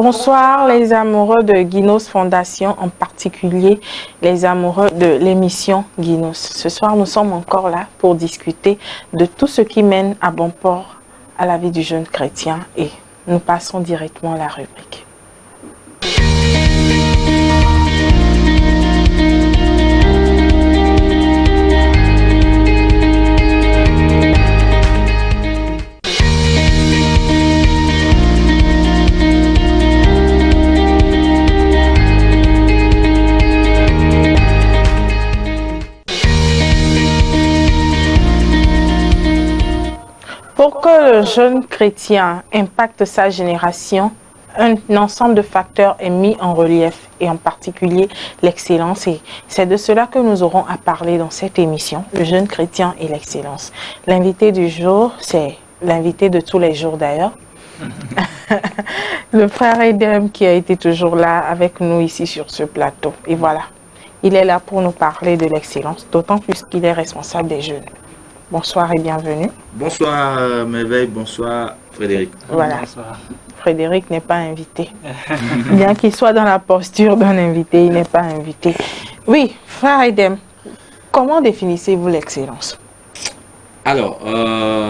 Bonsoir les amoureux de Guinos Fondation, en particulier les amoureux de l'émission Guinos. Ce soir, nous sommes encore là pour discuter de tout ce qui mène à bon port à la vie du jeune chrétien et nous passons directement à la rubrique. Pour que le jeune chrétien impacte sa génération, un ensemble de facteurs est mis en relief et en particulier l'excellence. Et c'est de cela que nous aurons à parler dans cette émission, le jeune chrétien et l'excellence. L'invité du jour, c'est l'invité de tous les jours d'ailleurs, le frère Edem qui a été toujours là avec nous ici sur ce plateau. Et voilà, il est là pour nous parler de l'excellence, d'autant plus qu'il est responsable des jeunes. Bonsoir et bienvenue. Bonsoir Merveille, bonsoir Frédéric. Voilà, Bonsoir. Frédéric n'est pas invité. Bien qu'il soit dans la posture d'un invité, il n'est pas invité. Oui, frère Edem, comment définissez-vous l'excellence? Alors,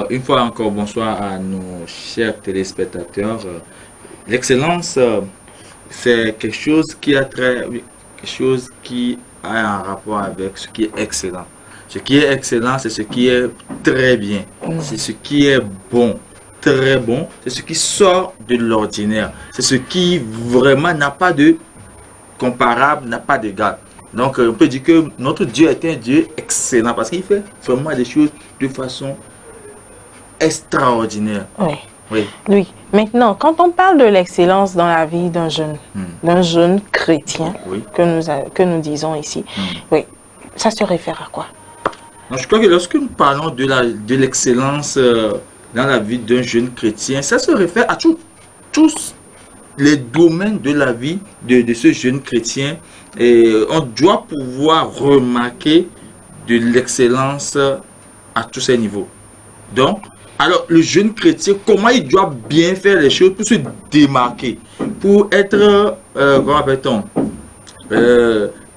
une fois encore, bonsoir à nos chers téléspectateurs. L'excellence, c'est quelque chose qui a un rapport avec ce qui est excellent. Ce qui est excellent, c'est ce qui est très bien. C'est ce qui est bon, très bon. C'est ce qui sort de l'ordinaire. C'est ce qui vraiment n'a pas de comparable, n'a pas d'égal. Donc, on peut dire que notre Dieu est un Dieu excellent parce qu'il fait vraiment des choses de façon extraordinaire. Oui. Oui. Oui. Maintenant, quand on parle de l'excellence dans la vie d'un jeune chrétien, Oui. que nous disons ici, oui, ça se réfère à quoi? Donc, je crois que lorsque nous parlons de l'excellence dans la vie d'un jeune chrétien, ça se réfère à tous les domaines de la vie de ce jeune chrétien. Et on doit pouvoir remarquer de l'excellence à tous ces niveaux. Donc, alors le jeune chrétien, comment il doit bien faire les choses pour se démarquer, pour être, comment appelle-t-on,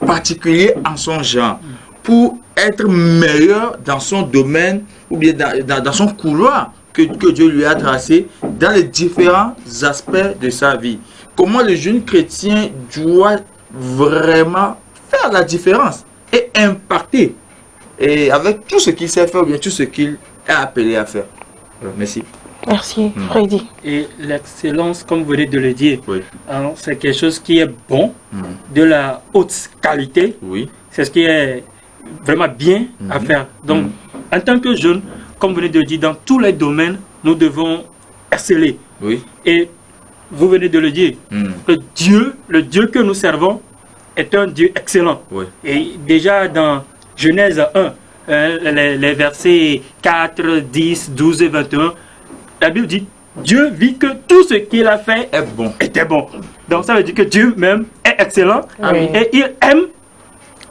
particulier en son genre, pour être meilleur dans son domaine ou bien dans son couloir que Dieu lui a tracé dans les différents aspects de sa vie. Comment le jeune chrétien doit vraiment faire la différence et impacter et avec tout ce qu'il sait faire ou bien tout ce qu'il est appelé à faire. Merci. Merci, Freddy. Et l'excellence, comme vous venez de le dire, Oui. C'est quelque chose qui est bon, de la haute qualité. Oui. C'est ce qui est vraiment bien à faire. Donc, en tant que jeune, comme vous venez de le dire, dans tous les domaines, nous devons exceller. Oui. Et vous venez de le dire, le Dieu que nous servons est un Dieu excellent. Oui. Et déjà dans Genèse 1, les versets 4, 10, 12 et 21, la Bible dit, Dieu vit que tout ce qu'il a fait Est bon. était bon. Donc ça veut dire que Dieu même est excellent Oui. et il aime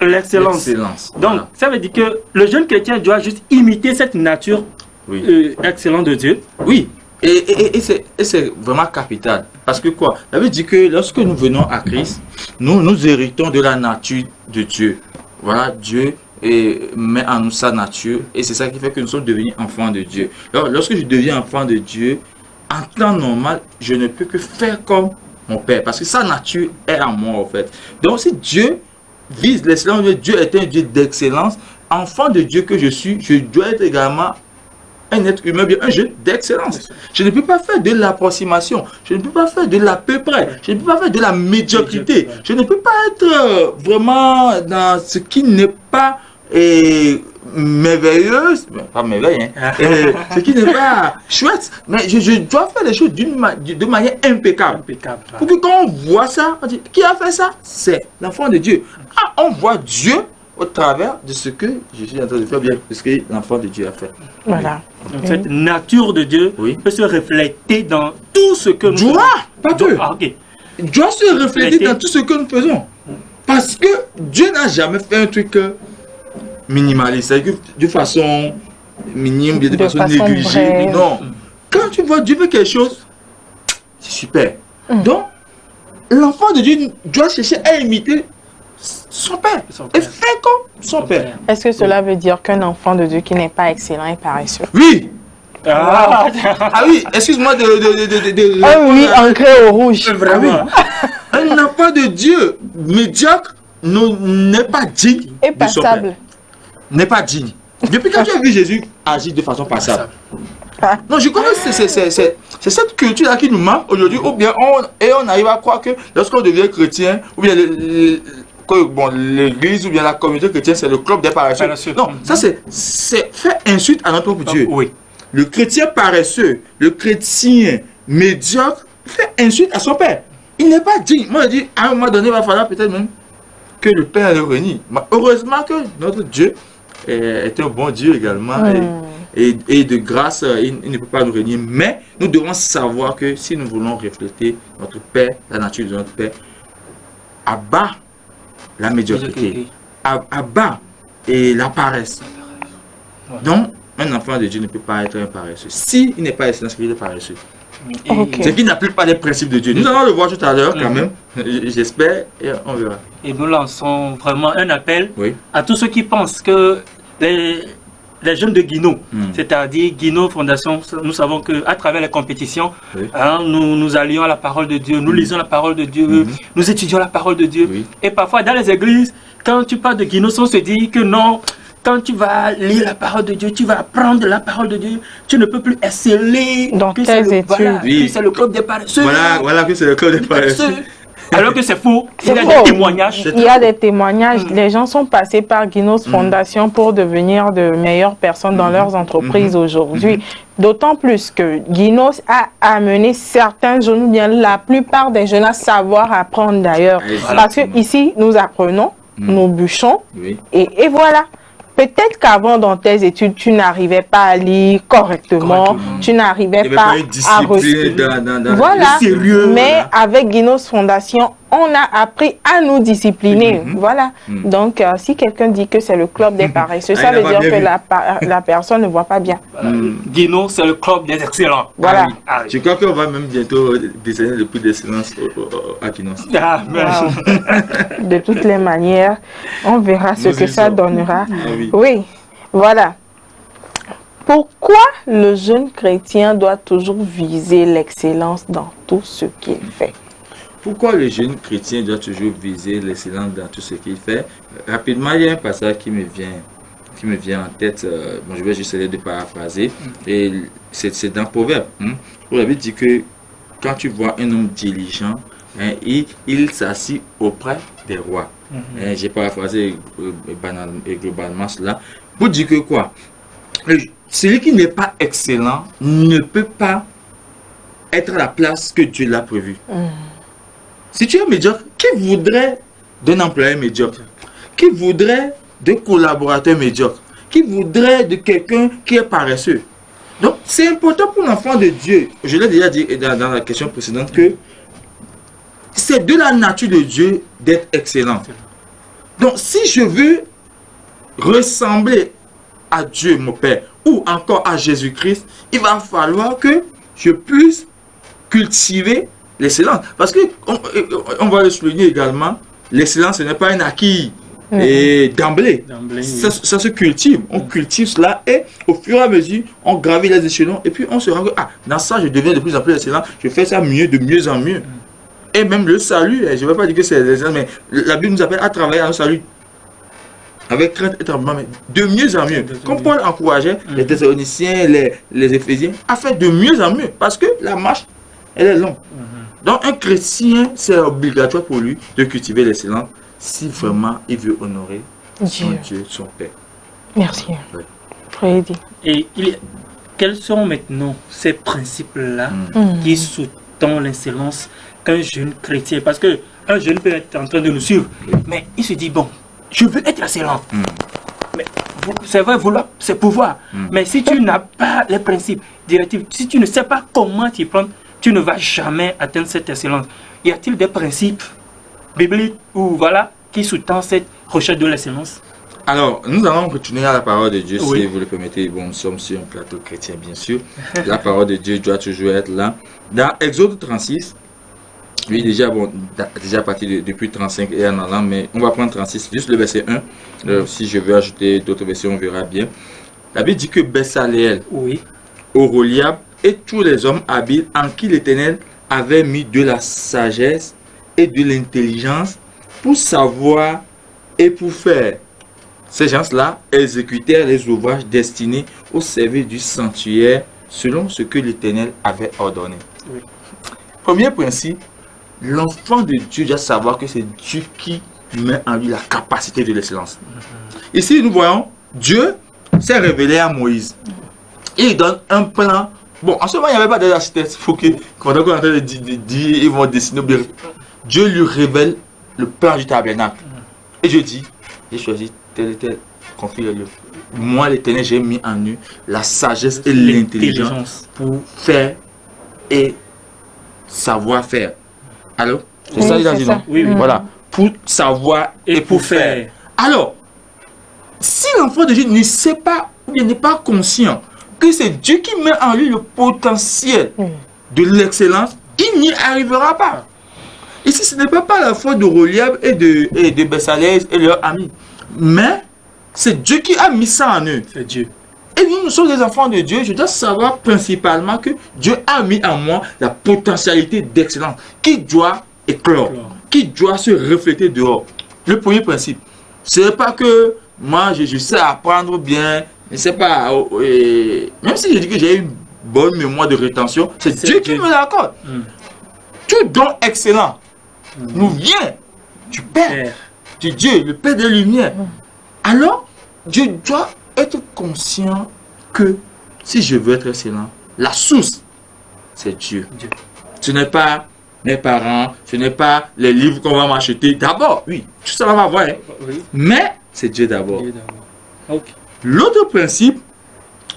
l'excellence. L'excellence. Donc Voilà. ça veut dire que le jeune chrétien doit juste imiter cette nature Oui. excellente de Dieu. Oui, et c'est vraiment capital. Parce que quoi? Ça veut dire que lorsque nous venons à Christ, nous héritons de la nature de Dieu. Voilà, Dieu met en nous sa nature et c'est ça qui fait que nous sommes devenus enfants de Dieu. Alors, lorsque je deviens enfant de Dieu, en temps normal, je ne peux que faire comme mon Père parce que sa nature est en moi en fait. Donc si Dieu vise l'excellence, Dieu est un Dieu d'excellence, enfant de Dieu que je suis, je dois être également un être humain, bien un jeune d'excellence. Je ne peux pas faire de l'approximation, je ne peux pas faire de l'à peu près, je ne peux pas faire de la médiocrité, je ne peux pas être vraiment dans ce qui n'est pas merveilleuse, pas merveille, hein, ce qui n'est pas chouette, mais je dois faire les choses de manière impeccable. Pour que quand on voit ça, on dit, qui a fait ça? C'est l'enfant de Dieu. Ah, on voit Dieu au travers de ce que je suis en train de faire, bien de ce que l'enfant de Dieu a fait. Voilà. Donc, cette nature de Dieu Oui. peut se refléter dans tout ce que nous faisons. Pas que. Ah, ok. Doit se refléter dans tout ce que nous faisons. Parce que Dieu n'a jamais fait un truc minimaliste, c'est-à-dire de façon minime, de façon négligée. brève. Non. Quand tu vois Dieu fait quelque chose, c'est super. Donc, l'enfant de Dieu doit chercher à imiter son père. Et faire comme son père. Est-ce que cela veut dire qu'un enfant de Dieu qui n'est pas excellent est paresseux? Oui. Ah, Ah oui, excuse-moi de Ah oui, ancré au rouge. vraiment. un enfant de Dieu médiocre n'est pas digne Et de son passable. père. N'est pas digne. Depuis quand tu as vu Jésus agir de façon passable. Non, je crois que c'est cette culture-là qui nous manque aujourd'hui, ou bien on arrive à croire que lorsqu'on devient chrétien, ou bien l'église, ou bien la communauté chrétienne, c'est le club des paresseux. Non, ça c'est faire insulte à notre propre Dieu. Oui. Le chrétien paresseux, le chrétien médiocre, fait insulte à son père. Il n'est pas digne. Moi, je dis, à un moment donné, il va falloir peut-être même que le père le renie. Heureusement que notre Dieu est un bon Dieu également. Et de grâce, il ne peut pas nous régner. Mais nous devons savoir que si nous voulons refléter notre Père, la nature de notre Père, abat la médiocrité, abat et la paresse. Donc, un enfant de Dieu ne peut pas être un paresseux. S'il n'est pas excellent, c'est qu'il est paresseux. C'est qu'il n'applique pas les principes de Dieu. Nous allons le voir tout à l'heure quand même, j'espère, et on verra. Et nous lançons vraiment un appel Oui. à tous ceux qui pensent que les jeunes de Guino, c'est-à-dire Guino Fondation, nous savons qu'à travers les compétitions, Oui. nous allions à la parole de Dieu, nous lisons la parole de Dieu, nous étudions la parole de Dieu. Oui. Et parfois dans les églises, quand tu parles de Guino, on se dit que non, quand tu vas lire la parole de Dieu, tu vas apprendre la parole de Dieu, tu ne peux plus exceller. Dans que tes c'est études. que c'est le club des paresseux. Voilà que c'est le club des paresseux. Alors que c'est faux. Il y a faux. des témoignages. Il y a des témoignages. Les gens sont passés par Guinos Fondation pour devenir de meilleures personnes dans leurs entreprises aujourd'hui. D'autant plus que Guinos a amené certains jeunes, ou bien la plupart des jeunes, à savoir apprendre d'ailleurs. Parce que ici, nous apprenons, nous bûchons, Oui. et voilà. Peut-être qu'avant, dans tes études, tu n'arrivais pas à lire correctement, tu n'arrivais pas à dans voilà. le sérieux. Mais avec Guinos Fondation, on a appris à nous discipliner. Voilà. Donc, si quelqu'un dit que c'est le club des paresseux, ça veut dire que la personne ne voit pas bien. Guino, c'est le club des excellents. Voilà. Ah oui. Je crois qu'on va même bientôt décerner le prix d'excellence à Guinos. Ah, merci. Wow. De toutes les manières, on verra ce que ça donnera. Ah oui. Oui, voilà. Pourquoi le jeune chrétien doit toujours viser l'excellence dans tout ce qu'il fait? Pourquoi le jeune chrétien doit toujours viser l'excellence dans tout ce qu'il fait? Rapidement, il y a un passage qui me vient en tête. Bon, je vais juste essayer de paraphraser. Et c'est dans Proverbe. Proverbe dit que quand tu vois un homme diligent, il s'assit auprès des rois. J'ai paraphrasé globalement cela. Pour dire que quoi? Celui qui n'est pas excellent ne peut pas être à la place que Dieu l'a prévue. Si tu es médiocre, qui voudrait d'un employé médiocre? Qui voudrait d'un collaborateur médiocre? Qui voudrait de quelqu'un qui est paresseux? Donc, c'est important pour l'enfant de Dieu. Je l'ai déjà dit dans la question précédente que c'est de la nature de Dieu d'être excellent. Donc, si je veux ressembler à Dieu, mon Père, ou encore à Jésus-Christ, il va falloir que je puisse cultiver l'excellence. Parce que, on va le souligner également, l'excellence, ce n'est pas un acquis d'emblée. Ça se cultive. On cultive cela et au fur et à mesure, on gravit les échelons et puis on se rend compte, dans ça, je deviens de plus en plus excellent. Je fais ça mieux, de mieux en mieux. Et même le salut, je ne vais pas dire que c'est l'excellence, mais la Bible nous appelle à travailler à un salut. Avec crainte et tremblement, mais de mieux en mieux. Comme Paul encourageait les Thessaloniciens, les Éphésiens, à faire de mieux en mieux. Parce que la marche, elle est longue. Donc un chrétien, c'est obligatoire pour lui de cultiver l'excellence si vraiment il veut honorer son Dieu, son Père. Merci. Oui. Freddy. Et quels sont maintenant ces principes-là qui sous-tendent l'excellence qu'un jeune chrétien, parce qu'un jeune peut être en train de nous suivre, mais il se dit, bon, je veux être excellent. Mais c'est vrai, vouloir, c'est pouvoir. Mais si tu n'as pas les principes directifs, si tu ne sais pas comment t'y prendre, tu ne vas jamais atteindre cette excellence. Y a-t-il des principes bibliques ou voilà qui sous-tendent cette recherche de l'excellence? Alors, nous allons retourner à la parole de Dieu, si vous le permettez. Bon, nous sommes sur un plateau chrétien, bien sûr. La parole de Dieu doit toujours être là. Dans Exode 36, Oui, déjà, déjà à partir depuis 35 et en allant, mais on va prendre 36, juste le verset 1. Si je veux ajouter d'autres versets, on verra bien. La Bible dit que Bessaleel, Oui. Oholiab et tous les hommes habiles en qui l'Éternel avait mis de la sagesse et de l'intelligence pour savoir et pour faire. Ces gens-là exécutèrent les ouvrages destinés au service du sanctuaire selon ce que l'Éternel avait ordonné. Oui. Premier principe, l'enfant de Dieu doit savoir que c'est Dieu qui met en lui la capacité de l'excellence. Ici, nous voyons, Dieu s'est révélé à Moïse. Il donne un plan. Bon, en ce moment, il n'y avait pas d'architecte. Il faut que, pendant qu'on est en train de dire, ils vont dessiner. Dieu lui révèle le plan du tabernacle. Et je dis, j'ai choisi tel et tel, confie-le. Moi, l'Éternel, j'ai mis en eux la sagesse et l'intelligence pour faire et savoir faire. Alors, c'est Oui, ça il a c'est dit, ça. non? Oui, oui. Voilà, pour savoir et pour faire. Alors, si l'enfant de Dieu ne sait pas, ou bien n'est pas conscient que c'est Dieu qui met en lui le potentiel de l'excellence, il n'y arrivera pas. Ici, ce n'est pas la faute de Oholiab et de Bessaleel et leurs amis, mais c'est Dieu qui a mis ça en eux. C'est Dieu. Et nous sommes des enfants de Dieu. Je dois savoir principalement que Dieu a mis en moi la potentialité d'excellence qui doit éclore, qui doit se refléter dehors. Le premier principe, ce n'est pas que moi je sais apprendre bien, je ne sais pas, même si je dis que j'ai une bonne mémoire de rétention, c'est Dieu qui me l'accorde. Tout don excellent nous vient du Père, de Dieu, le Père des Lumières. Alors, Dieu doit être conscient que si je veux être excellent, la source, c'est Dieu. Ce n'est pas mes parents, ce n'est pas les livres qu'on va m'acheter. D'abord, oui, tout ça va voir, hein. Oui. Mais c'est Dieu d'abord. Dieu d'abord. Ok. L'autre principe,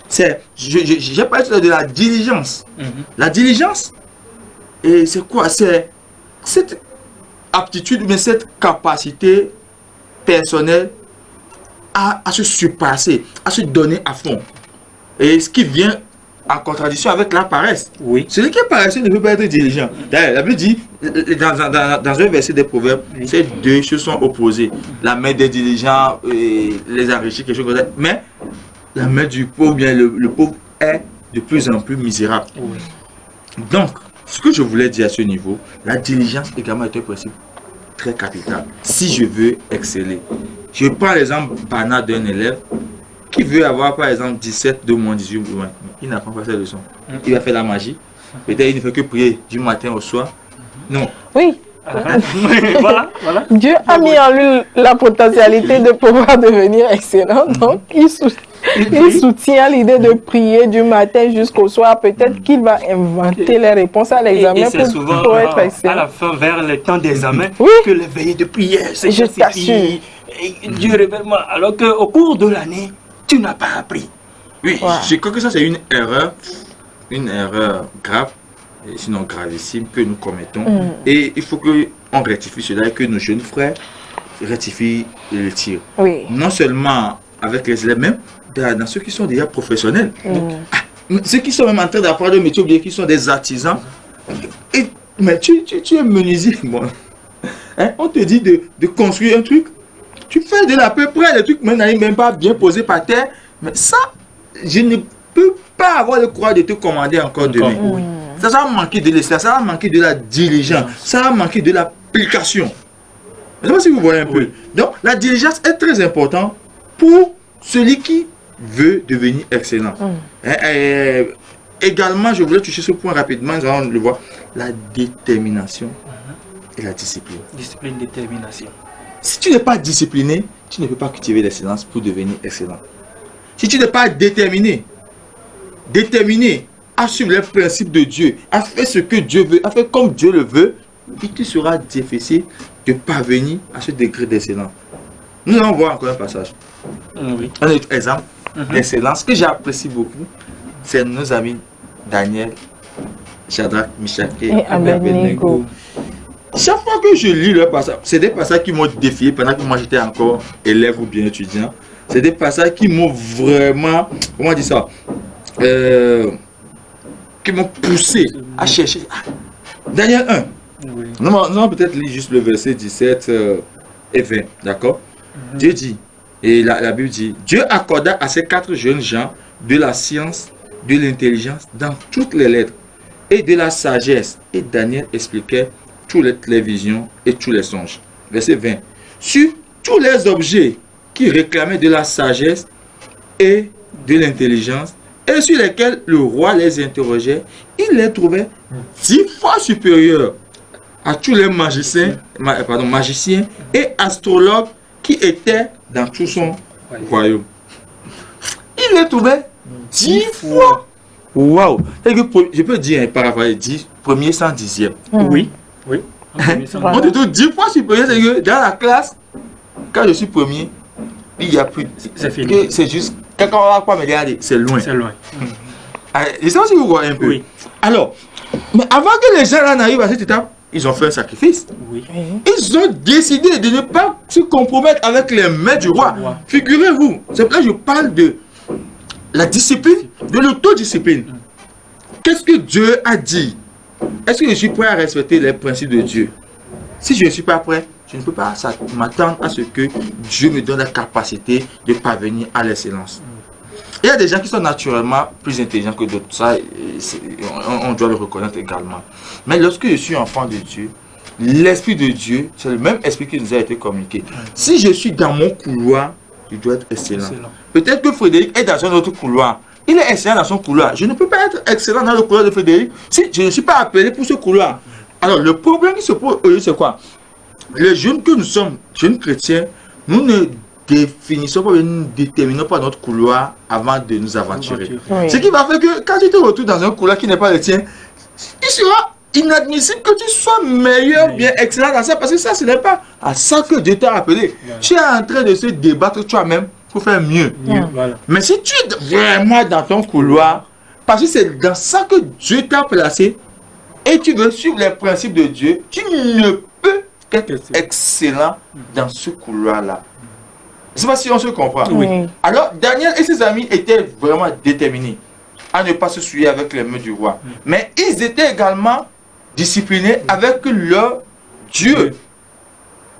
c'est, j'ai parlé de la diligence. La diligence, et c'est quoi? C'est cette aptitude, mais cette capacité personnelle à se surpasser, à se donner à fond. Et ce qui vient en contradiction avec la paresse. Oui. Celui qui est paresseux ne peut pas être diligent. D'ailleurs, la Bible dit, dans un verset des Proverbes, ces deux choses sont opposées. La main des diligents les enrichit, quelque chose comme ça. Mais la main du pauvre, bien le pauvre est de plus en plus misérable. Oui. Donc, ce que je voulais dire à ce niveau, la diligence également est un principe très capital. Si je veux exceller, je prends l'exemple banal d'un élève qui veut avoir par exemple 17, 2 moins 18, il n'apprend pas ses leçons. Il va faire la magie. Peut-être il ne fait que prier du matin au soir. Non. Oui. Voilà. Dieu a mis en lui la potentialité de pouvoir devenir excellent. Donc, il soutient l'idée de prier du matin jusqu'au soir. Peut-être qu'il va inventer les réponses à l'examen Et c'est souvent pour être excellent. à la fin, vers le temps d'examen, Oui. que les veillées de prière se Je t'assure. justifient. Et Dieu révèle-moi. Alors qu'au cours de l'année, tu n'as pas appris. Oui, Ouais. je crois que ça c'est une erreur grave, et sinon gravissime que nous commettons. Et il faut qu'on rectifie cela et que nos jeunes frères rectifient le tir. Oui. Non seulement avec les élèves, même dans ceux qui sont déjà professionnels. Ceux qui sont même en train d'apprendre le métier, ou bien qui sont des artisans. Mais tu es menuisier. Bon. Hein, on te dit de construire un truc. Tu fais de l'à peu près, le truc même pas bien posé par terre. Mais ça, je ne peux pas avoir le courage de te commander encore demain. Oui. Ça va manquer de l'essence, ça va manquer de la diligence, ça va manquer de l'application. Je ne sais pas si vous voyez un peu. Donc, la diligence est très importante pour celui qui veut devenir excellent. Également, je voulais toucher ce point rapidement, nous allons le voir, la détermination et la discipline. Discipline, détermination. Si tu n'es pas discipliné, tu ne peux pas cultiver l'excellence pour devenir excellent. Si tu n'es pas déterminé à suivre les principes de Dieu, à faire ce que Dieu veut, à faire comme Dieu le veut, il te sera difficile de parvenir à ce degré d'excellence. Nous allons voir encore un passage. Oui. Un autre exemple d'excellence que j'apprécie beaucoup, c'est nos amis Daniel, Shadrach, Meshach et Abednego. Chaque fois que je lis le passage, c'est des passages qui m'ont défié pendant que moi j'étais encore élève ou bien étudiant. C'est des passages qui m'ont vraiment, comment dire ça, qui m'ont poussé à chercher. Daniel 1. Oui. Nous allons peut-être lire juste le verset 17 et 20, d'accord? Dieu dit, et la Bible dit, Dieu accorda à ces 4 jeunes gens de la science, de l'intelligence dans toutes les lettres et de la sagesse. Et Daniel expliquait toutes les visions et tous les songes. Verset 20. Sur tous les objets qui réclamaient de la sagesse et de l'intelligence et sur lesquels le roi les interrogeait, il les trouvait 10 fois supérieurs à tous les magiciens et astrologues qui étaient dans tout son royaume. Il les trouvait 10 fois. Waouh! Je peux dire, paraphraser, 10 premier 110e. Oui. On te trouve 10 fois supérieur, c'est que dans la classe, quand je suis premier, il n'y a plus. C'est fini. C'est juste, quand on va pas me regarder, c'est loin. C'est loin. Je sais pas si vous voyez un peu. Oui. Alors, mais avant que les gens là n'arrivent à cette étape, ils ont fait un sacrifice. Oui. Ils ont décidé de ne pas se compromettre avec les mains du roi. Figurez-vous, c'est pour ça que je parle de la discipline, de l'autodiscipline. Qu'est-ce que Dieu a dit? Est-ce que je suis prêt à respecter les principes de Dieu? Si je ne suis pas prêt, je ne peux pas m'attendre à ce que Dieu me donne la capacité de parvenir à l'excellence. Il y a des gens qui sont naturellement plus intelligents que d'autres. Ça, on doit le reconnaître également. Mais lorsque je suis enfant de Dieu, l'Esprit de Dieu, c'est le même esprit qui nous a été communiqué. Si je suis dans mon couloir, je dois être excellent. Peut-être que Frédéric est dans un autre couloir. Il est excellent dans son couloir. Je ne peux pas être excellent dans le couloir de Frédéric si je ne suis pas appelé pour ce couloir. Alors, le problème qui se pose aujourd'hui, c'est quoi? Les jeunes que nous sommes, jeunes chrétiens, nous ne définissons pas, nous ne déterminons pas notre couloir avant de nous aventurer. Oui. Ce qui va faire que quand tu te retrouves dans un couloir qui n'est pas le tien, il sera inadmissible que tu sois meilleur, bien excellent dans ça, parce que ça, ce n'est pas à ça que Dieu t'a appelé. Tu es en train de se débattre toi-même pour faire mieux. Voilà. Mais si tu es vraiment dans ton couloir, parce que c'est dans ça que Dieu t'a placé, et tu veux suivre les principes de Dieu, tu ne peux qu'être excellent dans ce couloir-là. Je ne sais pas si on se comprend. Oui. Alors, Daniel et ses amis étaient vraiment déterminés à ne pas se souiller avec les mains du roi. Mais ils étaient également disciplinés avec leur Dieu.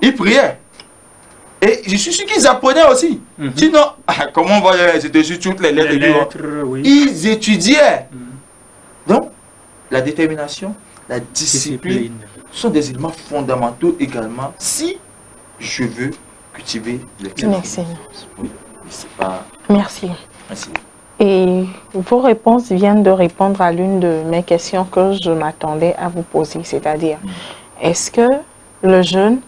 Ils priaient. Et je suis sûr qu'ils apprenaient aussi. Sinon, comment on va c'était sur toutes les lettres du roi? Oui. Ils étudiaient. Donc, la détermination, la discipline sont des éléments fondamentaux également si je veux cultiver l'excellence. L'excellence. Oui, c'est pas... Merci. Merci. Et vos réponses viennent de répondre à l'une de mes questions que je m'attendais à vous poser, c'est-à-dire, est-ce que le jeune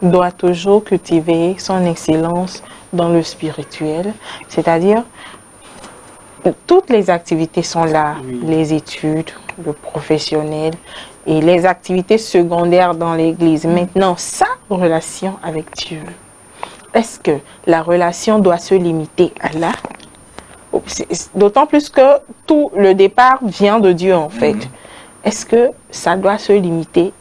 doit toujours cultiver son excellence dans le spirituel? C'est-à-dire, toutes les activités sont là, les études, le professionnel et les activités secondaires dans l'église. Maintenant, sa relation avec Dieu, est-ce que la relation doit se limiter à là? D'autant plus que tout le départ vient de Dieu en fait. Est-ce que ça doit se limiter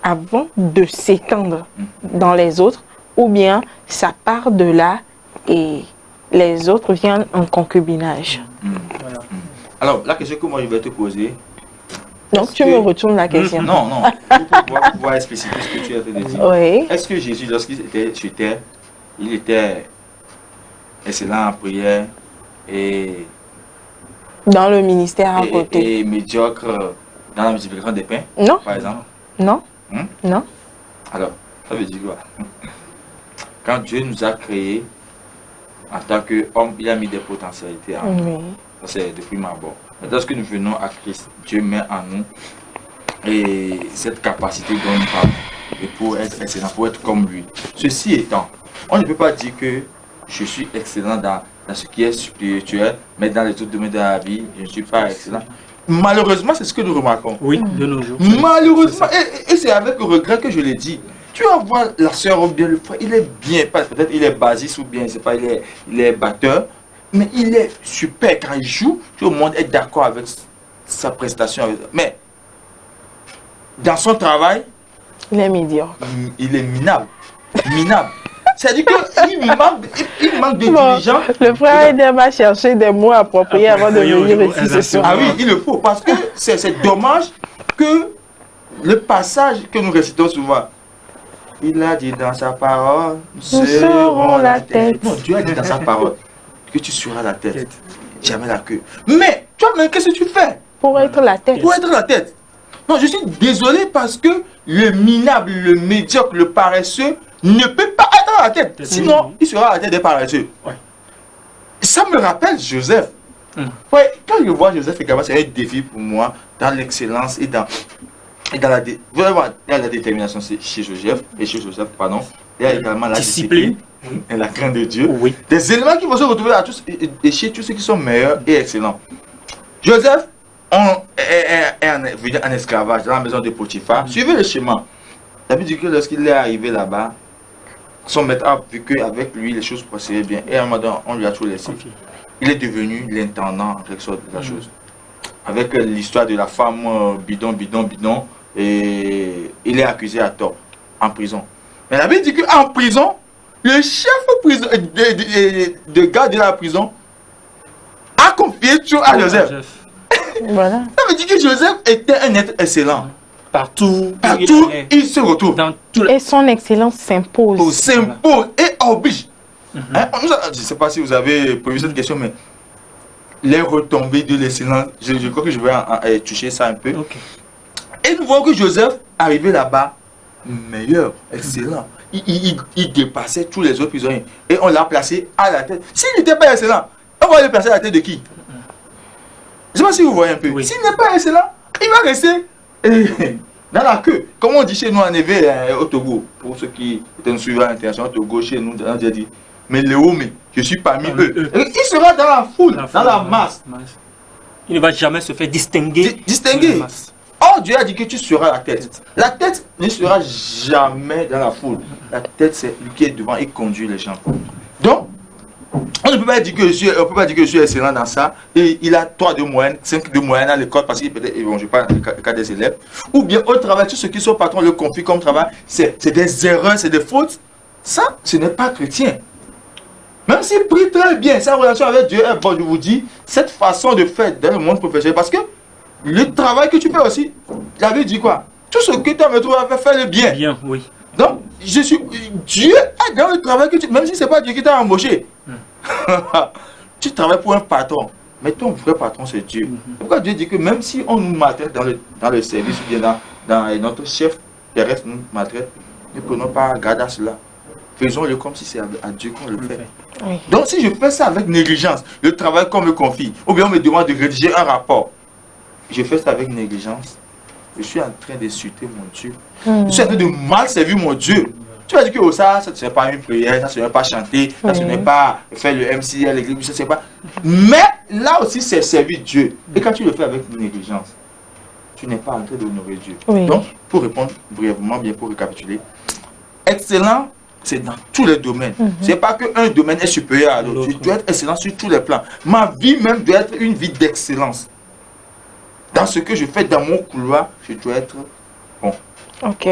avant de s'étendre dans les autres, ou bien ça part de là et les autres viennent en concubinage? Voilà. Alors, la question que moi je vais te poser... Donc tu me retournes la question. Non, pour pouvoir spécifier ce que tu as fait de dire. Oui. Est-ce que Jésus, lorsqu'il était sur terre, il était excellent en prière et Dans le ministère à côté. et médiocre dans la multiplication des pains, Non, par exemple? non, Hmm? non. Alors, ça veut dire quoi? Quand Dieu nous a créés en tant qu'homme, il a mis des potentialités en nous. Oui. Ça, c'est depuis ma abord. Mais lorsque nous venons à Christ, Dieu met en nous et cette capacité dont nous parlons, et pour être excellent, pour être comme lui. Ceci étant, on ne peut pas dire que je suis excellent dans ce qui est spirituel, mais dans les autres domaines de la vie, je ne suis pas excellent. Malheureusement, c'est ce que nous remarquons. Oui, de nos jours. Malheureusement, et c'est avec regret que je l'ai dit. Tu vas voir la soeur ou bien le frère, il est bien, peut-être il est basiste ou bien, je sais pas, il est batteur, mais il est super quand il joue, tout le monde est d'accord avec sa prestation. Mais dans son travail, Il est médiocre. il est minable. Minable. C'est-à-dire qu'il manque de Bon, diligence. le frère Eder va chercher des mots appropriés avant de venir ici ce soir. Ah oui, il le faut, parce que c'est dommage que le passage que nous récitons souvent, il a dit dans sa parole, nous serons la tête. Non, Dieu a dit dans sa parole que tu seras la tête, jamais la queue. Mais, toi, mais qu'est-ce que tu fais? Pour être la tête. Pour être la tête. Non, je suis désolé parce que le minable, le médiocre, le paresseux ne peut pas être à la tête. Sinon, il sera à la tête des paresseux. Ouais. Ça me rappelle Joseph. Ouais, quand je vois Joseph également, c'est un défi pour moi dans l'excellence et dans la détermination chez Joseph, il y a également la discipline et la crainte de Dieu. Oui. Des éléments qui vont se retrouver à tous, et chez tous ceux qui sont meilleurs et excellents. Joseph est en esclavage dans la maison de Potiphar. Suivez le schéma. David dit que lorsqu'il est arrivé là-bas, son maître a vu qu'avec lui les choses procédaient bien. Et à un moment donné, on lui a tout laissé. Okay. Il est devenu l'intendant en quelque sorte de la chose. Avec l'histoire de la femme bidon, et il est accusé à tort en prison. Mais la Bible dit qu'en prison, le chef de garde de la prison a confié tout à Joseph. Voilà. Ça veut dire que Joseph était un être excellent. Partout il se retrouve. Et son excellence s'impose. S'impose et oblige. Je ne sais pas si vous avez prévu cette question, mais les retombées de l'excellence, je crois que je vais toucher ça un peu. Okay. Et nous voyons que Joseph arrivait là-bas meilleur, excellent. Il dépassait tous les autres prisonniers. Et on l'a placé à la tête. S'il n'était pas excellent, on va le placer à la tête de qui? Je ne sais pas si vous voyez un peu. Oui. S'il n'est pas excellent, il va rester dans la queue. Comme on dit chez nous en Évé, au Togo, pour ceux qui étaient suivants à l'international au Togo, chez nous, on a dit, mais Léo, mais je suis parmi eux. Il sera dans la foule, dans la masse. Il ne va jamais se faire distinguer. Distinguer. Oh, Dieu a dit que tu seras la tête. La tête ne sera jamais dans la foule. La tête, c'est lui qui est devant et conduit les gens. Donc, on ne peut pas dire que je suis excellent dans ça. Et il a 3 de moyenne, 5 de moyenne à l'école parce qu'il peut-être, bon, je ne parle pas le cas des élèves. Ou bien au travail, tous ceux qui sont patrons le confient comme travail, c'est des erreurs, c'est des fautes. Ça, ce n'est pas chrétien. Même s'il prie très bien, sa relation avec Dieu est bonne, je vous dis, cette façon de faire dans le monde professionnel, parce que le travail que tu fais aussi, j'avais dit quoi? Tout ce que tu as me trouvé à faire, fais le bien. Bien, oui. Donc, Dieu est dans le travail que tu... Même si ce n'est pas Dieu qui t'a embauché. Tu travailles pour un patron. Mais ton vrai patron, c'est Dieu. Pourquoi Dieu dit que même si on nous maltraite dans le service ou bien dans notre chef terrestre nous maltraite, ne prenons pas garde à cela. Faisons-le comme si c'est à Dieu qu'on le fait. Oui. Donc, si je fais ça avec négligence, le travail qu'on me confie, ou bien on me demande de rédiger un rapport, je fais ça avec négligence, je suis en train d'insulter mon Dieu. Je suis en train de mal servir mon Dieu. Tu vas dire que ça ce n'est pas une prière, ça ce n'est pas chanter, ça ce n'est pas faire le MC à l'église, ça c'est pas. Mais là aussi, c'est servir Dieu. Et quand tu le fais avec négligence, tu n'es pas en train d'honorer Dieu. Oui. Donc, pour répondre brièvement, bien pour récapituler, excellent, c'est dans tous les domaines. Ce n'est pas qu'un domaine est supérieur à l'autre. Tu dois être excellent sur tous les plans. Ma vie même doit être une vie d'excellence. Dans ce que je fais dans mon couloir, je dois être bon. Ok.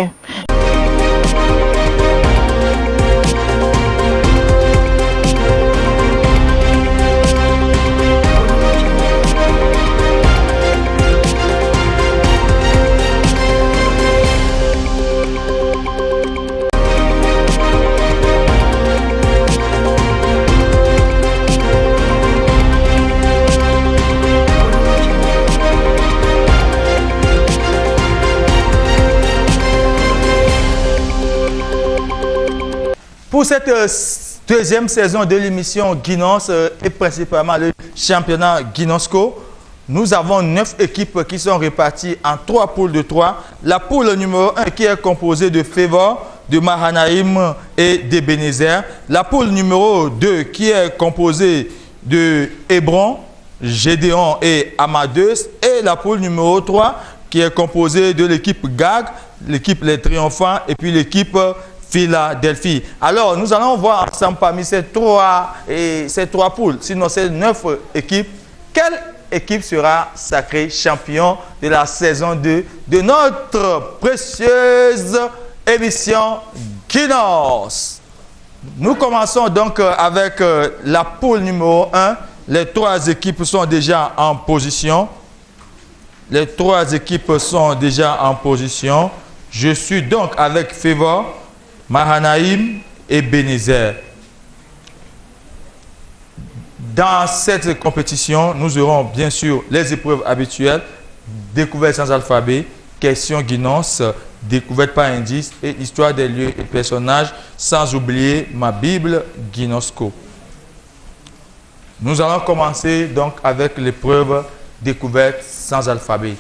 Pour cette deuxième saison de l'émission Guinness et principalement le championnat Guinnessco, nous avons 9 équipes qui sont réparties en 3 poules de 3. La poule numéro 1 qui est composée de Favor, de Mahanaïm et d'Ebenezer. La poule numéro 2 qui est composée de Hébron, Gédéon et Amadeus. Et la poule numéro 3 qui est composée de l'équipe Gag, l'équipe Les Triomphants et puis l'équipe Philadelphie. Alors, nous allons voir ensemble parmi ces trois poules, sinon ces 9 équipes, quelle équipe sera sacrée champion de la saison 2 de notre précieuse émission Guinness. Nous commençons donc avec la poule numéro 1. Les 3 équipes sont déjà en position. Les 3 équipes sont déjà en position. Je suis donc avec Favor, Mahanaïm et Bénézer. Dans cette compétition, nous aurons bien sûr les épreuves habituelles, découvertes sans alphabet, questions guidance, découvertes par indice et histoire des lieux et personnages, sans oublier ma Bible Ginosko. Nous allons commencer donc avec l'épreuve découverte sans alphabet.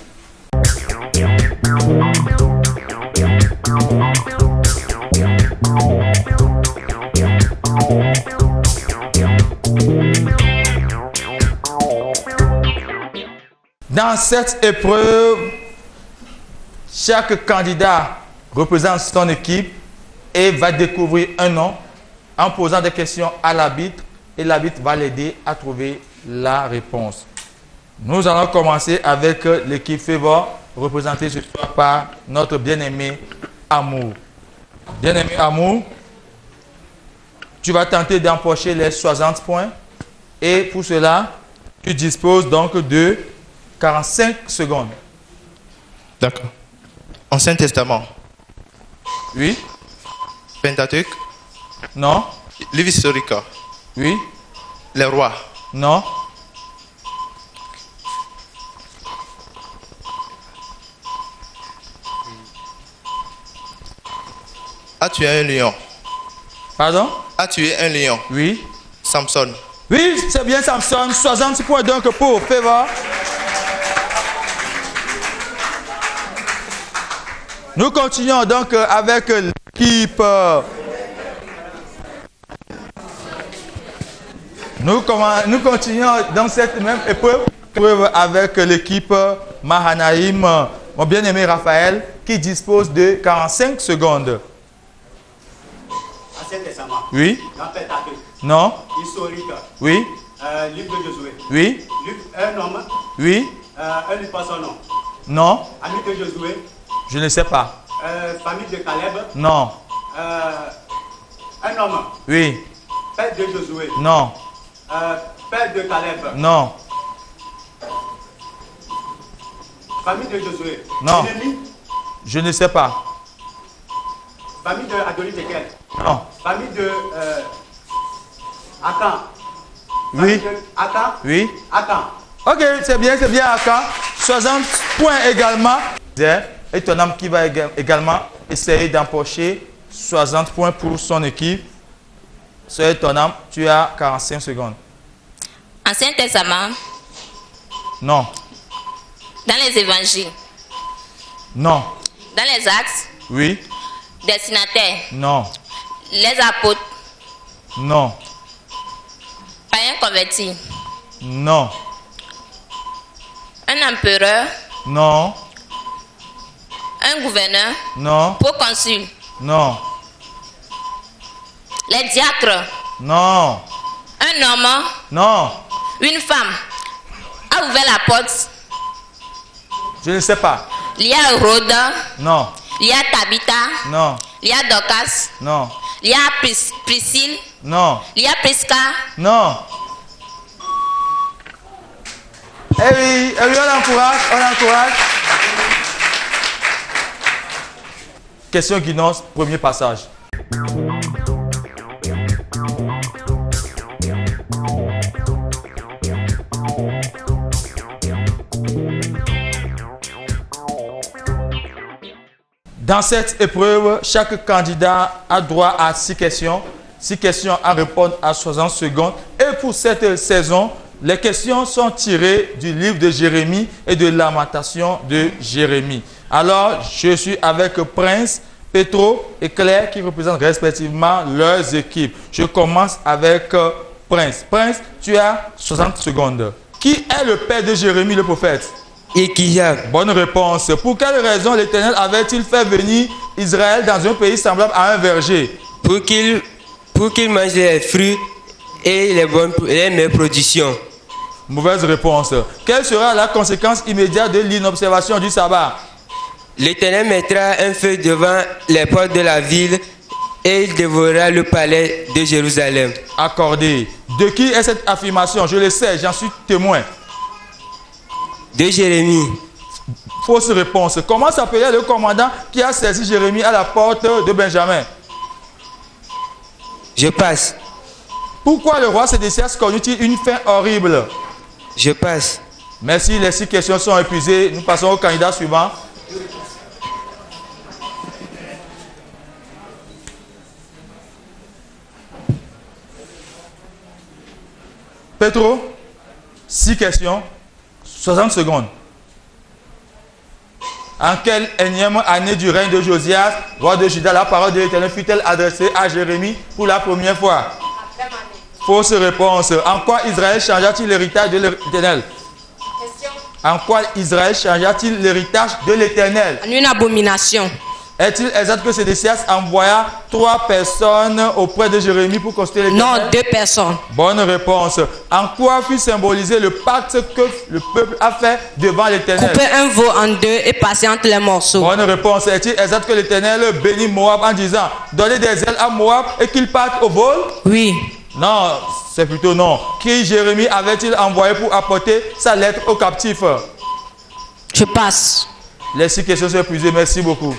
Dans cette épreuve, chaque candidat représente son équipe et va découvrir un nom en posant des questions à l'arbitre et l'arbitre va l'aider à trouver la réponse. Nous allons commencer avec l'équipe Favor, représentée ce soir par notre bien-aimé Amour. Bien-aimé Amour, tu vas tenter d'empocher les 60 points et pour cela, tu disposes donc de 45 secondes. D'accord. Ancien Testament. Oui. Pentateuque. Non. Livre historique. Oui. Les rois. Non. A tué un lion. Pardon? A tué un lion. Oui. Samson. Oui, c'est bien Samson. 60 points donc pour Favor. Nous continuons donc avec l'équipe. Nous continuons dans cette même épreuve avec l'équipe Mahanaïm, mon bien-aimé Raphaël, qui dispose de 45 secondes. Ancien Testament. Oui. Dans Pentateuque. Non. Historique. Oui. Livre de Josué. Oui. Un homme. Oui. Un livre par son nom. Non. Ami de Josué. Je ne sais pas. Famille de Caleb. Non. Un homme. Oui. Père de Josué. Non. Père de Caleb. Non. Famille de Josué. Non. Jérémie. Je ne sais pas. Famille de Adonis-Ékel. Non. Famille de Akan. Oui. Akan. Oui. Akan. Ok, c'est bien Akan. 60 points également. Et ton âme qui va également essayer d'empocher 60 points pour son équipe. C'est ton âme, tu as 45 secondes. Ancien Testament. Non. Dans les évangiles. Non. Dans les actes. Oui. Destinataires. Non. Les apôtres. Non. Païens convertis. Non. Un empereur. Non. Un gouverneur. Non. Proconsul. Non. Les diacres. Non. Un homme. Non. Une femme a ouvert la porte. Je ne sais pas. Il y a Rhoda. Non. Il y a Tabitha. Non. Il y a Dorcas. Non. Il y a Priscille. Non. Il y a Prisca. Non. Eh oui, on encourage. Question guidance, premier passage. Dans cette épreuve, chaque candidat a droit à 6 questions. 6 questions à répondre à 60 secondes. Et pour cette saison, les questions sont tirées du livre de Jérémie et de Lamentation de Jérémie. Alors, je suis avec Prince, Petro et Claire qui représentent respectivement leurs équipes. Je commence avec Prince. Prince, tu as 60 secondes. Qui est le père de Jérémie le prophète? Équijak. Bonne réponse. Pour quelle raison l'Éternel avait-il fait venir Israël dans un pays semblable à un verger? Pour qu'il mange les fruits et les meilleures productions. Mauvaise réponse. Quelle sera la conséquence immédiate de l'inobservation du sabbat? L'Éternel mettra un feu devant les portes de la ville et il dévorera le palais de Jérusalem. Accordé. De qui est cette affirmation? Je le sais, j'en suis témoin. De Jérémie. Fausse réponse. Comment s'appelait le commandant qui a saisi Jérémie à la porte de Benjamin? Je passe. Pourquoi le roi Sédécias connut-il une fin horrible? Je passe. Merci, les 6 questions sont épuisées. Nous passons au candidat suivant. Petro, 6 questions, 60 secondes. En quelle énième année du règne de Josias, roi de Juda, la parole de l'Éternel fut-elle adressée à Jérémie pour la première fois? Fausse réponse. En quoi Israël changea-t-il l'héritage de l'Éternel? En quoi Israël changea-t-il l'héritage de l'Éternel? En une abomination. Est-il exact que Sédécias envoya 3 personnes auprès de Jérémie pour consulter l'Éternel? Non, 2 personnes. Bonne réponse. En quoi fut symbolisé le pacte que le peuple a fait devant l'Éternel? Couper un veau en 2 et passer entre les morceaux. Bonne réponse. Est-il exact que l'Éternel bénit Moab en disant donnez des ailes à Moab et qu'il parte au vol? Oui. Non, c'est plutôt non. Qui Jérémie avait-il envoyé pour apporter sa lettre aux captifs? Je passe. Les 6 questions sont épuisées. Merci beaucoup.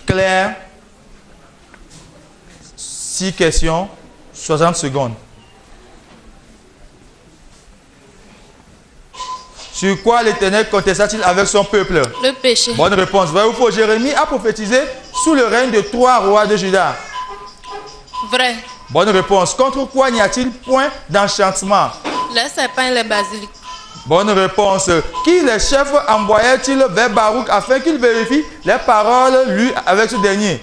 Claire, 6 questions, 60 secondes. Sur quoi l'Éternel contesta-t-il avec son peuple? Le péché. Bonne réponse. Vrai ou faux? Jérémie a prophétisé sous le règne de 3 rois de Juda. Vrai. Bonne réponse. Contre quoi n'y a-t-il point d'enchantement? Les serpents et les basiliques. Bonne réponse. Qui les chefs envoyaient-ils vers Baruch afin qu'il vérifie les paroles lues avec ce dernier?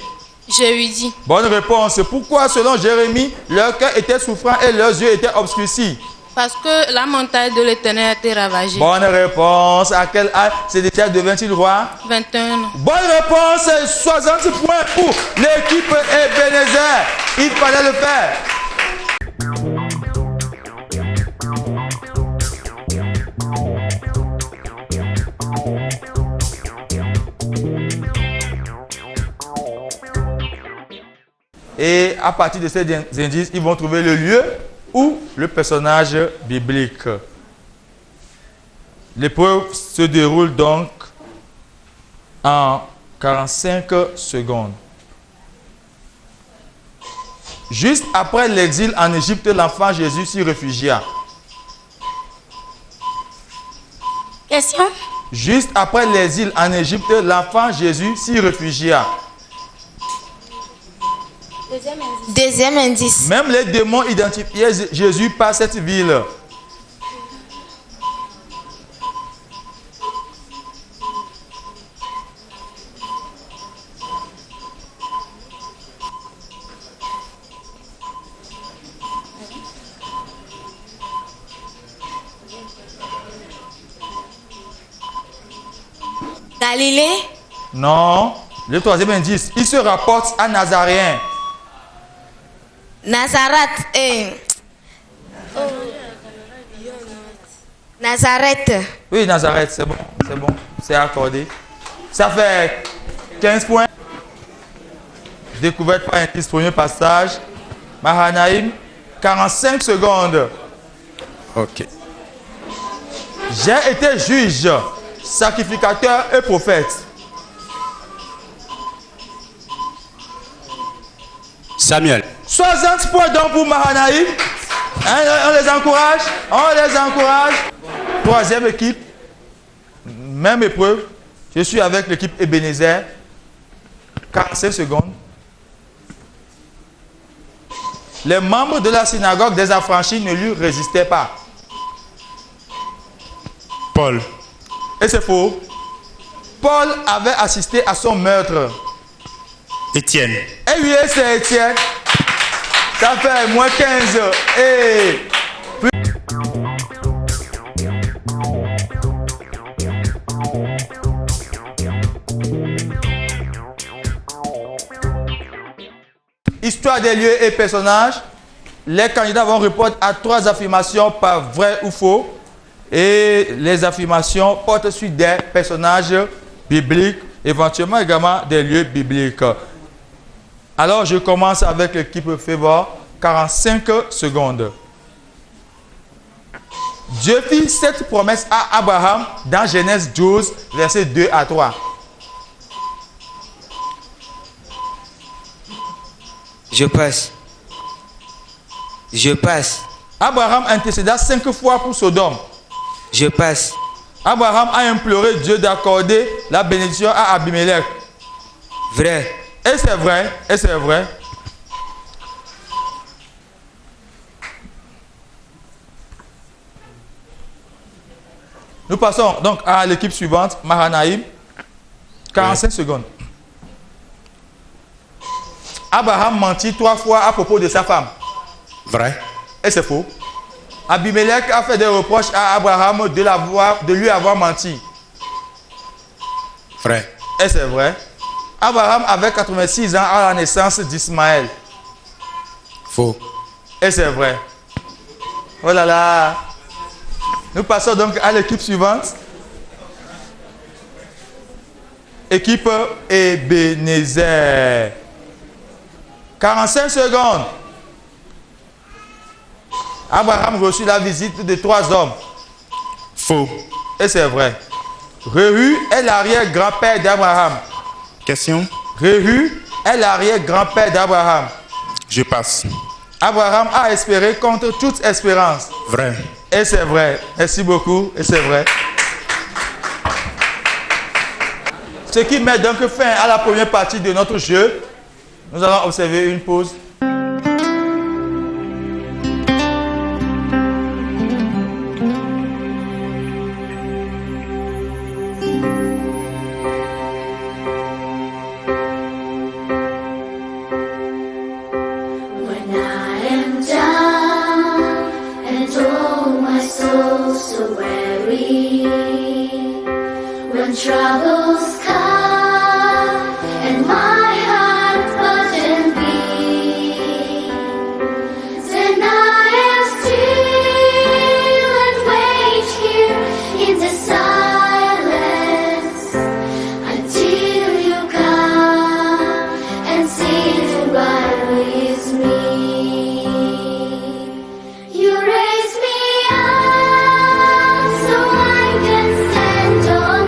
J'ai eu dit. Bonne réponse. Pourquoi, selon Jérémie, leur cœur était souffrant et leurs yeux étaient obscurcis? Parce que la montagne de l'Éternel a été ravagée. Bonne réponse. À quel âge Sédécias devint-il roi? 21 ans. Bonne réponse. 60 points pour l'équipe Ebenezer. Il fallait le faire. Et à partir de ces indices, ils vont trouver le lieu ou le personnage biblique. L'épreuve se déroule donc en 45 secondes. Juste après l'exil en Égypte, l'enfant Jésus s'y réfugia. Question? Juste après l'exil en Égypte, l'enfant Jésus s'y réfugia. Deuxième indice. Même les démons identifiaient Jésus par cette ville. Galilée? Non. Le troisième indice, il se rapporte à Nazaréen. Nazareth. Nazareth. Oui, Nazareth, c'est bon, c'est accordé. Ça fait 15 points. Découverte par indice, premier passage. Mahanaïm, 45 secondes. Ok. J'ai été juge, sacrificateur et prophète. Samuel. 60 points donc pour Mahanaïm. On les encourage. Troisième équipe. Même épreuve. Je suis avec l'équipe Ebenezer. 45 secondes. Les membres de la synagogue des affranchis ne lui résistaient pas. Paul. Et c'est faux. Paul avait assisté à son meurtre. Étienne. Et oui, c'est Étienne. Ça fait moins 15. Et histoire des lieux et personnages. Les candidats vont répondre à 3 affirmations par vrai ou faux. Et les affirmations portent sur des personnages bibliques, éventuellement également des lieux bibliques. Alors, je commence avec l'équipe Favor. 45 secondes. Dieu fit cette promesse à Abraham dans Genèse 12, versets 2 à 3. Je passe. Je passe. Abraham intercéda 5 fois pour Sodome. Je passe. Abraham a imploré Dieu d'accorder la bénédiction à Abimelech. Vrai. Et c'est vrai, et c'est vrai. Nous passons donc à l'équipe suivante, Mahanaïm. 45 secondes. Abraham mentit 3 fois à propos de sa femme. Vrai. Et c'est faux. Abimelech a fait des reproches à Abraham de lui avoir menti. Vrai. Et c'est vrai. Abraham avait 86 ans à la naissance d'Ismaël. Faux. Et c'est vrai. Oh là là. Nous passons donc à l'équipe suivante. Équipe Ebenezer. 45 secondes. Abraham reçut la visite de 3 hommes. Faux. Et c'est vrai. Réhu est l'arrière-grand-père d'Abraham. Question. Réhu est l'arrière-grand-père d'Abraham. Je passe. Abraham a espéré contre toute espérance. Vrai. Et c'est vrai. Merci beaucoup. Et c'est vrai. Ce qui met donc fin à la première partie de notre jeu. Nous allons observer une pause. Troubles come and my heart burden be, then I am still and wait here in the silence until you come and sit right with me. You raise me up so I can stand on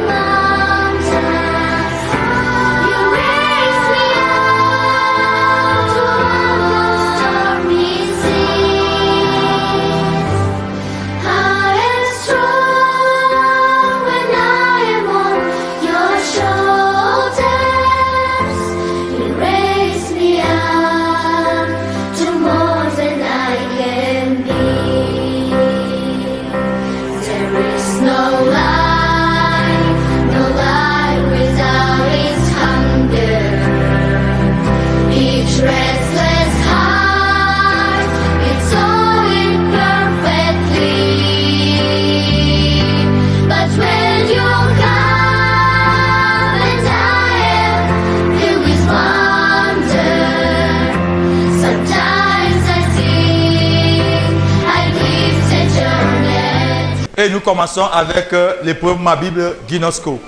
Et nous commençons avec l'épreuve Ma Bible Ginosko.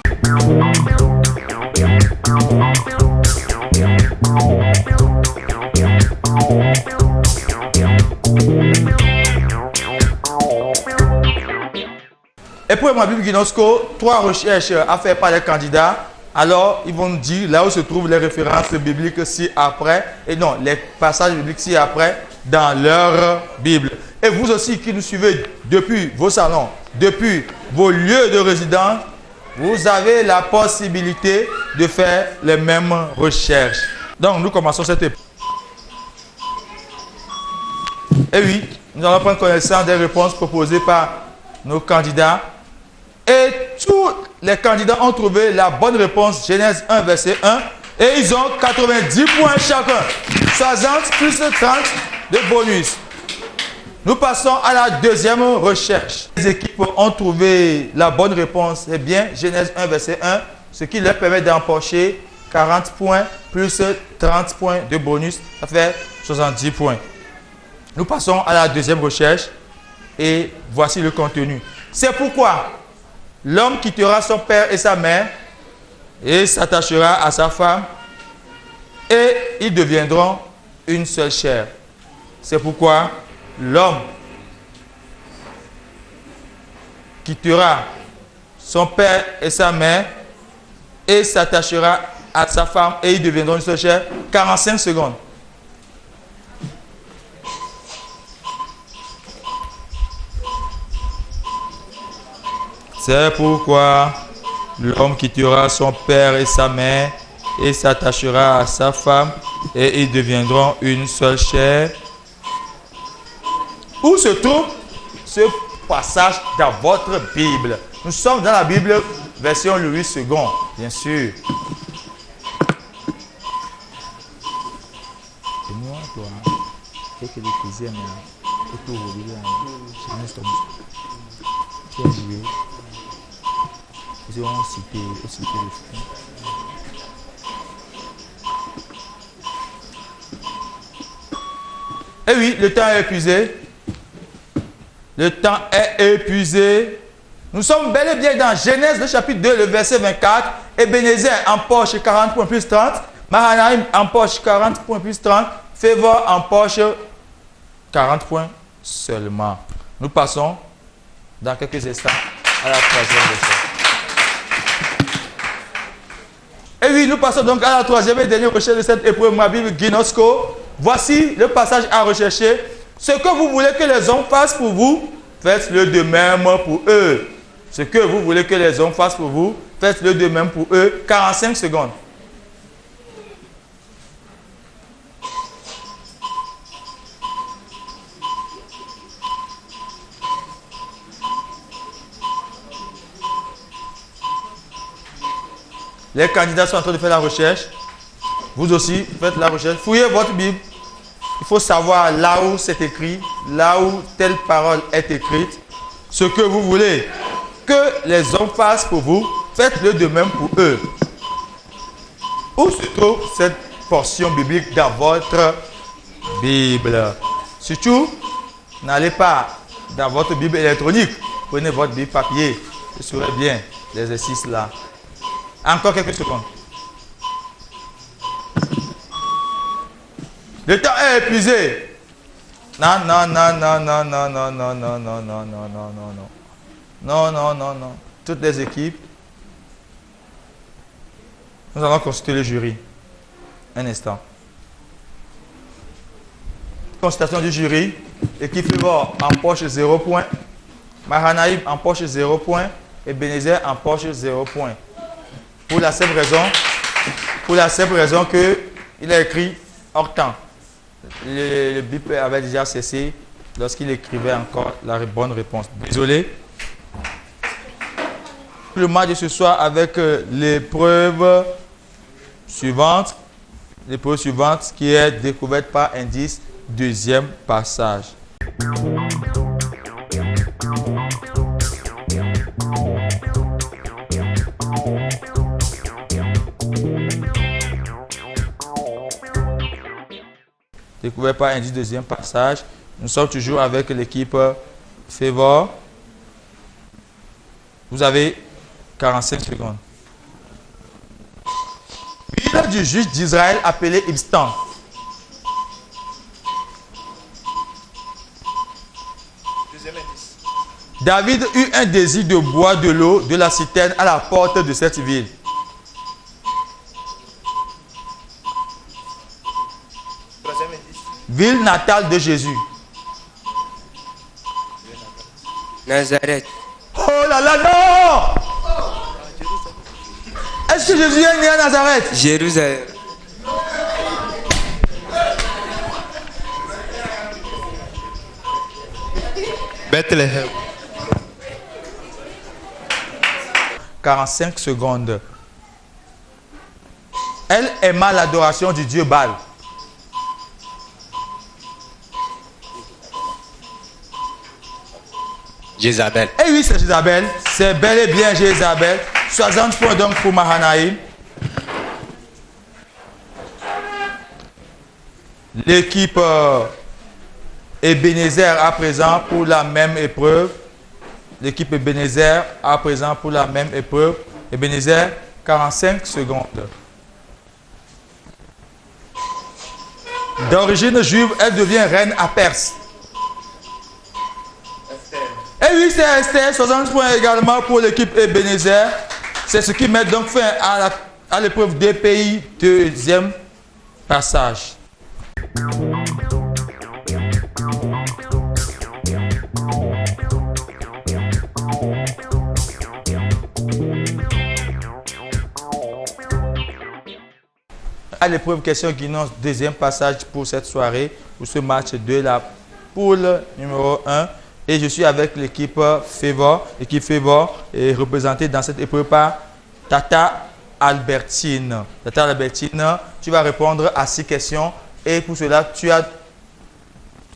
Épreuve Ma Bible Ginosko, 3 recherches à faire par les candidats. Alors, ils vont nous dire là où se trouvent les références bibliques ci-après, et non, les passages bibliques ci-après dans leur Bible. Et vous aussi qui nous suivez depuis vos salons, depuis vos lieux de résidence, vous avez la possibilité de faire les mêmes recherches. Donc, nous commençons cette épreuve. Et oui, nous allons prendre connaissance des réponses proposées par nos candidats. Et tous les candidats ont trouvé la bonne réponse, Genèse 1, verset 1. Et ils ont 90 points chacun. 60 plus 30 de bonus. Nous passons à la deuxième recherche. Les équipes ont trouvé la bonne réponse. Eh bien, Genèse 1, verset 1, ce qui leur permet d'empocher 40 points plus 30 points de bonus. Ça fait 70 points. Nous passons à la deuxième recherche. Et voici le contenu. C'est pourquoi l'homme quittera son père et sa mère et s'attachera à sa femme et ils deviendront une seule chair. C'est pourquoi l'homme quittera son père et sa mère et s'attachera à sa femme et ils deviendront une seule chair. 45 secondes. C'est pourquoi l'homme quittera son père et sa mère et s'attachera à sa femme et ils deviendront une seule chair. Où se trouve ce passage dans votre Bible? Nous sommes dans la Bible version Louis II, bien sûr. Et moi, toi, c'est que les plaisirs, mais tout roulé là, c'est un instant. Tu as joué. Ils ont cité le film. Et oui, le temps est épuisé. Le temps est épuisé. Nous sommes bel et bien dans Genèse, le chapitre 2, le verset 24. Ebenezer empoche 40 points plus 30. Mahanaïm empoche 40 points plus 30. Favor empoche 40 points seulement. Nous passons dans quelques instants à la troisième leçon. Et oui, nous passons donc à la troisième et dernière recherche de cette épreuve, ma Bible Ginosko. Voici le passage à rechercher. Ce que vous voulez que les hommes fassent pour vous, faites-le de même pour eux. Ce que vous voulez que les hommes fassent pour vous, faites-le de même pour eux. 45 secondes. Les candidats sont en train de faire la recherche. Vous aussi, faites la recherche. Fouillez votre Bible. Il faut savoir là où c'est écrit, là où telle parole est écrite. Ce que vous voulez que les hommes fassent pour vous, faites-le de même pour eux. Où se trouve cette portion biblique dans votre Bible? Surtout, n'allez pas dans votre Bible électronique. Prenez votre Bible papier. Ce serait bien l'exercice là. Encore quelques secondes. Le temps est épuisé. Non, non, non, non, non, non, non, non, non, non, non, non, non, non, non. Non, non, non, non. Toutes les équipes. Nous allons consulter le jury. Un instant. Consultation du jury. Équipe Favor empoche 0 points. Mahanaïm empoche 0 points. Et Ebenezer empoche 0 points. Pour la simple raison que il a écrit hors temps. Le bip avait déjà cessé lorsqu'il écrivait encore la bonne réponse. Désolé. Le match de ce soir avec l'épreuve suivante. L'épreuve suivante qui est découverte par indice, deuxième passage. Découvert par indice, deuxième passage. Nous sommes toujours avec l'équipe Favor. Vous avez 45 secondes. Ville du juge d'Israël appelé Ibstan. Deuxième indice. David eut un désir de boire de l'eau de la citerne à la porte de cette ville. Troisième indice. Ville natale de Jésus. Nazareth. Oh là là, non! Est-ce que Jésus est né à Nazareth? Jérusalem. Bethléem. 45 secondes. Elle aima l'adoration du dieu Baal. Jézabel. Eh oui, c'est Jézabel. C'est bel et bien Jézabel. 60 points donc pour Mahanaïm. L'équipe Ebenezer à présent pour la même épreuve. L'équipe Ebenezer à présent pour la même épreuve. Ebenezer, 45 secondes. D'origine juive, elle devient reine à Perse. Eh Et oui, c'est resté 60 points également pour l'équipe Ebenezer. C'est ce qui met donc fin à l'épreuve des pays, deuxième passage. À l'épreuve question Guinos, deuxième passage pour cette soirée, pour ce match de la poule numéro 1. Et je suis avec l'équipe Favor. L'équipe Favor est représentée dans cette épreuve par Tata Albertine. Tata Albertine, tu vas répondre à 6 questions et pour cela, tu as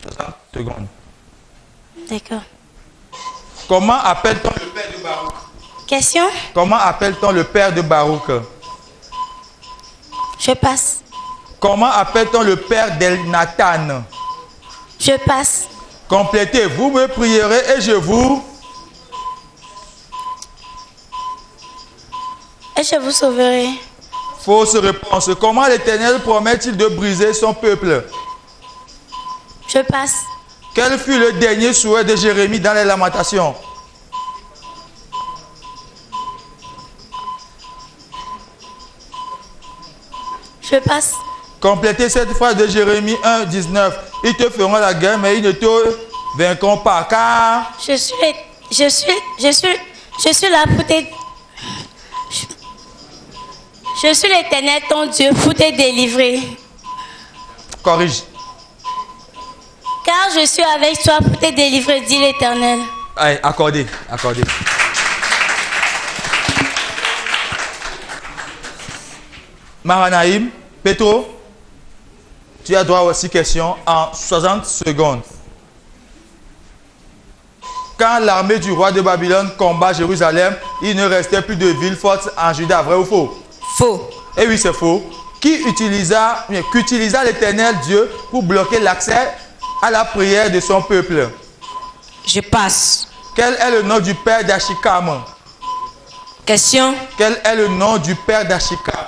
60 secondes. D'accord. Comment appelle-t-on le père de Baruch? Question? Comment appelle-t-on le père de Baruch? Je passe. Comment appelle-t-on le père d'El-Nathan? Je passe. Complétez, vous me prierez et je vous... Et je vous sauverai. Fausse réponse. Comment l'Éternel promet-il de briser son peuple? Je passe. Quel fut le dernier souhait de Jérémie dans les Lamentations? Je passe. Complétez cette phrase de Jérémie 1, 19. Ils te feront la guerre, mais ils ne te vaincront pas, car... Je suis là pour te... Je suis l'Éternel, ton Dieu, pour te délivrer. Corrige. Car je suis avec toi pour te délivrer, dit l'Éternel. Allez, accordez, accordez. Mahanaïm, Petro, tu as droit aux 6 questions en 60 secondes. Quand l'armée du roi de Babylone combat Jérusalem, il ne restait plus de ville forte en Juda, vrai ou faux? Faux. Eh oui, c'est faux. Qu'utilisa l'Éternel Dieu pour bloquer l'accès à la prière de son peuple? Je passe. Quel est le nom du père d'Achikam? Question. Quel est le nom du père d'Achikam?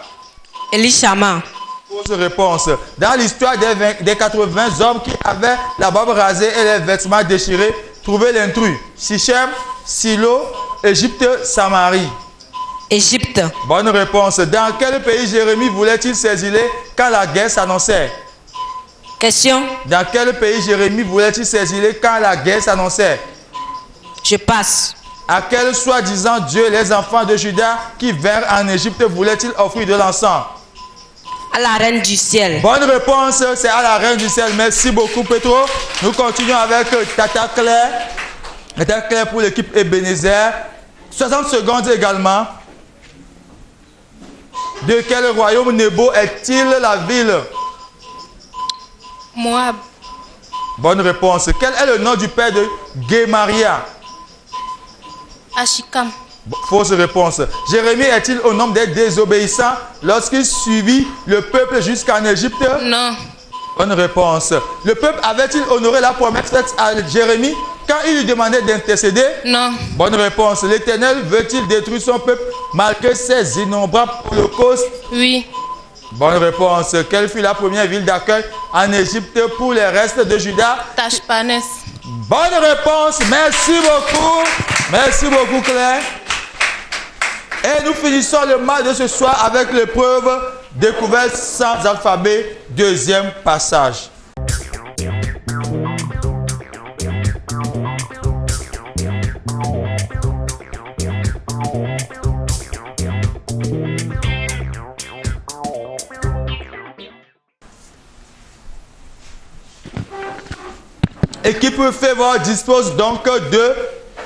Elishama. Fausse réponse. Dans l'histoire des 80 hommes qui avaient la barbe rasée et les vêtements déchirés, trouvez l'intrus. Sichem, Silo, Égypte, Samarie. Égypte. Bonne réponse. Dans quel pays Jérémie voulait-il s'exiler quand la guerre s'annonçait? Question. Dans quel pays Jérémie voulait-il s'exiler quand la guerre s'annonçait? Je passe. À quel soi-disant Dieu les enfants de Juda qui vinrent en Égypte voulaient-ils offrir de l'encens? À la reine du ciel. Bonne réponse, c'est à la reine du ciel. Merci beaucoup, Petro. Nous continuons avec Tata Claire. Tata Claire pour l'équipe Ebenezer. 60 secondes également. De quel royaume Nebo est-il la ville? Moab. Bonne réponse. Quel est le nom du père de Guémaria? Achikam. Fausse réponse. Jérémie est-il au nombre des désobéissants lorsqu'il suivit le peuple jusqu'en Égypte? Non. Bonne réponse. Le peuple avait-il honoré la promesse faite à Jérémie quand il lui demandait d'intercéder? Non. Bonne réponse. L'Éternel veut-il détruire son peuple malgré ses innombrables holocaustes? Oui. Bonne réponse. Quelle fut la première ville d'accueil en Égypte pour les restes de Juda? Tachpanes. Bonne réponse. Merci beaucoup. Merci beaucoup, Claire. Et nous finissons le match de ce soir avec l'épreuve découverte sans alphabet, deuxième passage. Équipe Favor dispose donc de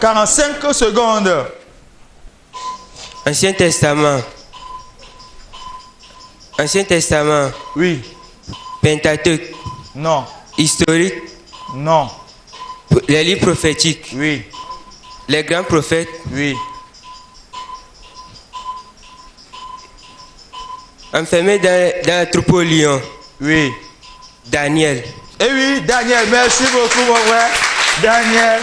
45 secondes. Ancien Testament. Ancien Testament. Oui. Pentateuque. Non. Historique. Non. Les livres prophétiques. Oui. Les grands prophètes. Oui. Enfermé dans un troupeau lion. Oui. Daniel. Eh oui, Daniel, merci beaucoup, mon frère. Daniel.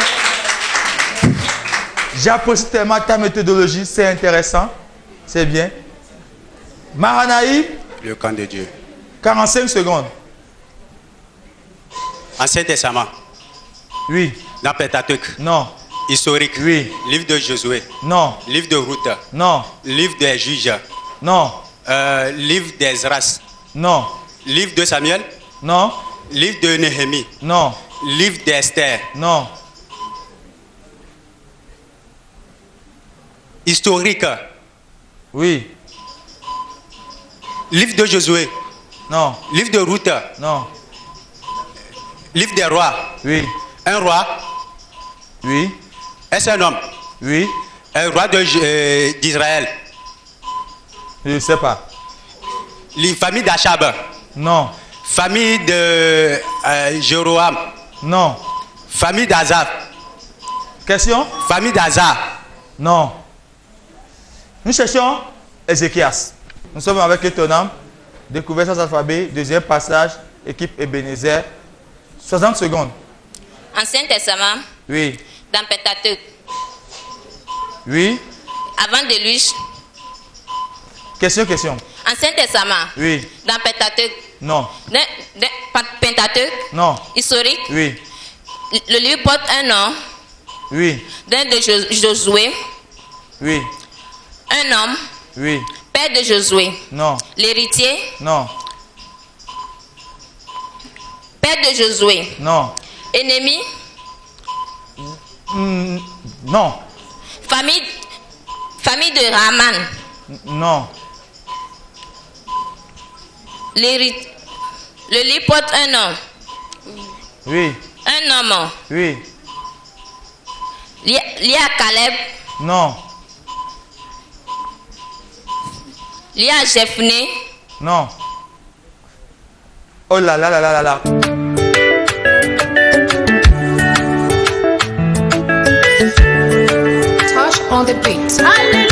J'apprécie tellement ta méthodologie, c'est intéressant. C'est bien. Mahanaï. Le camp de Dieu. 45 secondes. Ancien Testament. Oui. Dans Pentateuque. Non. Historique. Oui. Livre de Josué. Non. Livre de Ruth. Non. Livre des Juges. Non. Livre d'Ezras. Non. Livre de Samuel. Non. Livre de Néhémie. Non. Livre d'Esther. Non. Historique. Oui. Livre de Josué. Non. Livre de Ruth. Non. Livre des rois. Oui. Un roi. Oui. Est-ce un homme? Oui. Un roi d'Israël. Je ne sais pas. Les familles d'Achab. Non. Famille de Jéroam. Non. Famille d'Azar. Question? Famille d'Azar. Non. Nous cherchons Ézéchias. Nous sommes avec Étonnam. Découvert sans alphabet. Deuxième passage. Équipe Ebenezer. 60 secondes. Ancien Testament, Oui. dans Pentateuque, Oui. avant de lui, Question, question. Ancien Testament, Oui. dans Pentateuque, Non. Pentateuque, Non. historique, Oui. le livre porte un nom Oui. d'un de Josué, Oui. un homme, Oui. père de Josué, Non. l'héritier, Non. père de Josué, Non. ennemi, Non. famille de Raman, Non. le livre porte un nom, Oui. un homme, Oui. lié à Caleb, Non. lié à Jephné, Non. Oh là là là là là là. Touch on the beat. Hallelujah.